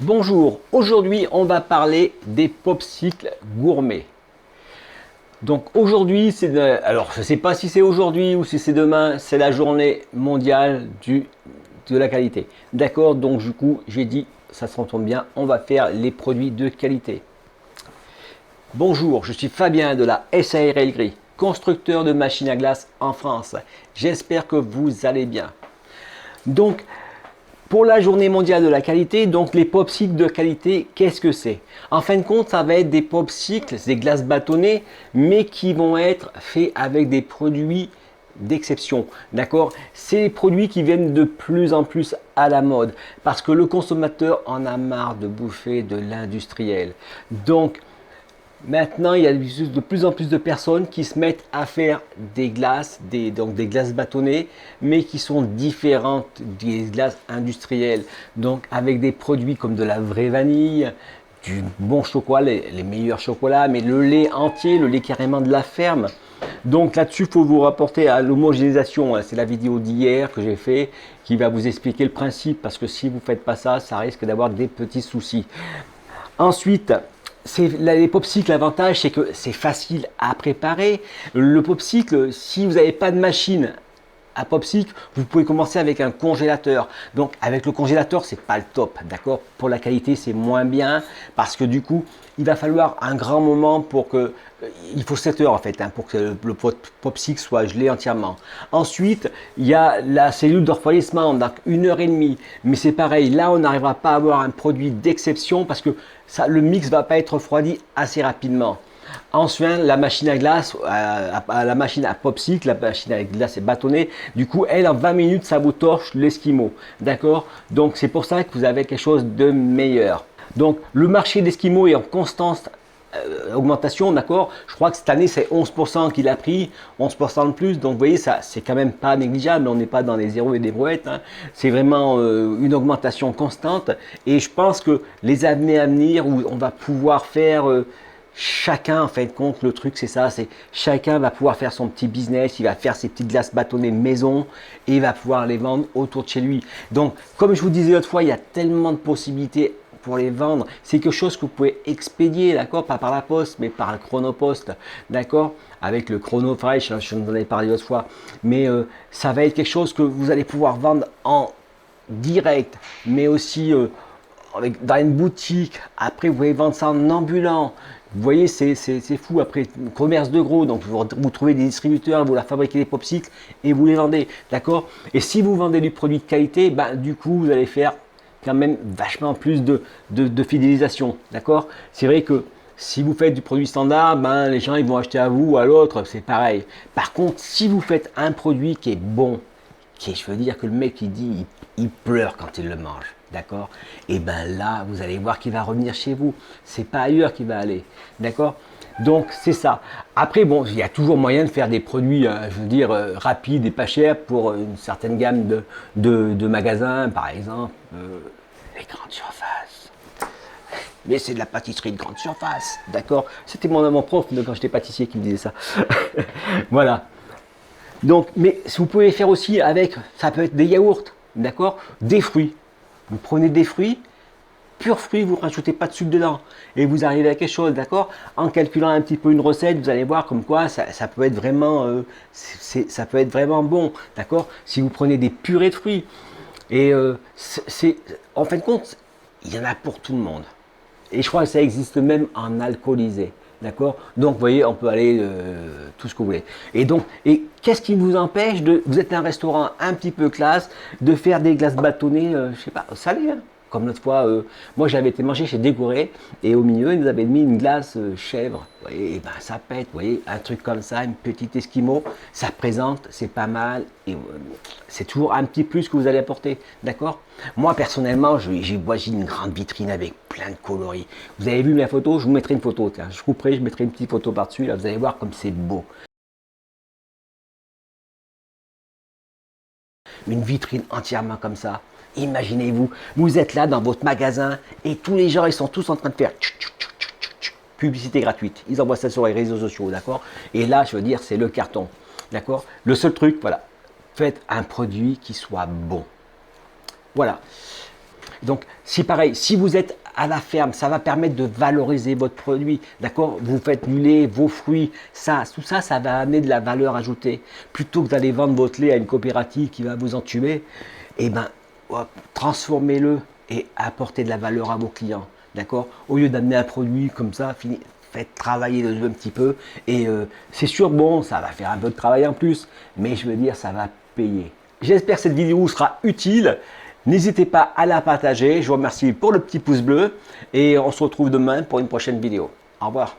Bonjour, aujourd'hui on va parler des popsicles gourmets. Donc aujourd'hui, alors je ne sais pas si c'est aujourd'hui ou si c'est demain, c'est la journée mondiale de la qualité. D'accord, donc du coup j'ai dit, ça se tombe bien, on va faire les produits de qualité. Bonjour, je suis Fabien de la SARL Gris, constructeur de machines à glace en France. J'espère que vous allez bien. Donc, pour la journée mondiale de la qualité, donc les popsicles de qualité, qu'est-ce que c'est? En fin de compte, ça va être des popsicles, des glaces bâtonnées, mais qui vont être faits avec des produits d'exception. D'accord? C'est des produits qui viennent de plus en plus à la mode parce que le consommateur en a marre de bouffer de l'industriel. Donc, maintenant, il y a de plus en plus de personnes qui se mettent à faire des glaces, donc des glaces bâtonnées, mais qui sont différentes des glaces industrielles. Donc avec des produits comme de la vraie vanille, du bon chocolat, les meilleurs chocolats, mais le lait entier, le lait carrément de la ferme. Donc là-dessus, il faut vous rapporter à l'homogénéisation. C'est la vidéo d'hier que j'ai fait qui va vous expliquer le principe, parce que si vous ne faites pas ça, ça risque d'avoir des petits soucis. Ensuite, les popsicles, l'avantage c'est que c'est facile à préparer. Le popsicle, si vous n'avez pas de machine à popsicle, vous pouvez commencer avec un congélateur. Donc avec le congélateur, c'est pas le top, d'accord? Pour la qualité, c'est moins bien parce que du coup, il va falloir un grand moment pour que il faut 7 heures en fait pour que le popsicle soit gelé entièrement. Ensuite, il y a la cellule de refroidissement, donc 1 heure et demie. Mais c'est pareil, là on n'arrivera pas à avoir un produit d'exception parce que le mix va pas être refroidi assez rapidement. Ensuite, la machine à glace, la machine à popsicle, la machine à glace est bâtonnée. Du coup, elle, en 20 minutes, ça vous torche l'Eskimo. D'accord? Donc, c'est pour ça que vous avez quelque chose de meilleur. Donc, le marché d'Eskimo est en constante augmentation, d'accord? Je crois que cette année, c'est 11% qu'il a pris, 11% de plus. Donc, vous voyez, ça, c'est quand même pas négligeable. On n'est pas dans les zéros et des brouettes. Hein. C'est vraiment une augmentation constante. Et je pense que les années à venir, où on va pouvoir faire... chacun, en fin de compte, le truc c'est ça, c'est chacun va pouvoir faire son petit business, il va faire ses petites glaces bâtonnées maison et il va pouvoir les vendre autour de chez lui. Donc, comme je vous disais l'autre fois, il y a tellement de possibilités pour les vendre. C'est quelque chose que vous pouvez expédier, d'accord, pas par la poste, mais par le chronopost, d'accord, avec le chronofresh, je vous en avais parlé l'autre fois. Mais ça va être quelque chose que vous allez pouvoir vendre en direct, mais aussi dans une boutique. Après, vous pouvez vendre ça en ambulant. Vous voyez, c'est fou. Après, commerce de gros, donc vous trouvez des distributeurs, vous leur fabriquez des popsicles et vous les vendez, d'accord? Et si vous vendez du produit de qualité, ben, du coup, vous allez faire quand même vachement plus de fidélisation, d'accord? C'est vrai que si vous faites du produit standard, ben, les gens ils vont acheter à vous ou à l'autre, c'est pareil. Par contre, si vous faites un produit qui est bon, je veux dire que le mec il dit, il pleure quand il le mange, d'accord? Et ben là, vous allez voir qu'il va revenir chez vous. C'est pas ailleurs qu'il va aller, d'accord? Donc c'est ça. Après, bon, il y a toujours moyen de faire des produits, je veux dire, rapides et pas chers pour une certaine gamme de magasins, par exemple, les grandes surfaces. Mais c'est de la pâtisserie de grande surface, d'accord? C'était mon prof quand j'étais pâtissier qui me disait ça. Voilà. Donc, mais vous pouvez faire aussi avec, ça peut être des yaourts, d'accord? Des fruits. Vous prenez des fruits, purs fruits, vous ne rajoutez pas de sucre dedans. Et vous arrivez à quelque chose, d'accord? En calculant un petit peu une recette, vous allez voir comme quoi ça peut être vraiment, ça peut être vraiment bon, d'accord? Si vous prenez des purées de fruits. Et en fin de compte, il y en a pour tout le monde. Et je crois que ça existe même en alcoolisé. D'accord? Donc, vous voyez, on peut aller tout ce que vous voulez. Et donc, qu'est-ce qui vous empêche vous êtes un restaurant un petit peu classe, de faire des glaces bâtonnées, je sais pas, salées, hein? Comme l'autre fois, moi j'avais été manger chez Dégouré et au milieu, ils nous avaient mis une glace chèvre. Vous voyez, et ben ça pète, vous voyez, un truc comme ça, une petite esquimau, ça présente, c'est pas mal. Et c'est toujours un petit plus que vous allez apporter, d'accord? Moi personnellement, j'ai une grande vitrine avec plein de coloris. Vous avez vu ma photo, je vous mettrai une photo, tiens, je couperai, je mettrai une petite photo par-dessus, là, vous allez voir comme c'est beau. Une vitrine entièrement comme ça. Imaginez-vous, vous êtes là dans votre magasin et tous les gens, ils sont tous en train de faire publicité gratuite. Ils envoient ça sur les réseaux sociaux, d'accord? Et là, je veux dire, c'est le carton, d'accord? Le seul truc, voilà, faites un produit qui soit bon. Voilà. Donc, si pareil, si vous êtes à la ferme, ça va permettre de valoriser votre produit, d'accord? Vous faites du lait, vos fruits, ça, tout ça, ça va amener de la valeur ajoutée. Plutôt que d'aller vendre votre lait à une coopérative qui va vous entuber, eh ben, transformez-le et apportez de la valeur à vos clients, d'accord? Au lieu d'amener un produit comme ça, fini, faites travailler le jeu un petit peu et c'est sûr, bon, ça va faire un peu de travail en plus, mais je veux dire, ça va payer. J'espère que cette vidéo vous sera utile. N'hésitez pas à la partager. Je vous remercie pour le petit pouce bleu et on se retrouve demain pour une prochaine vidéo. Au revoir.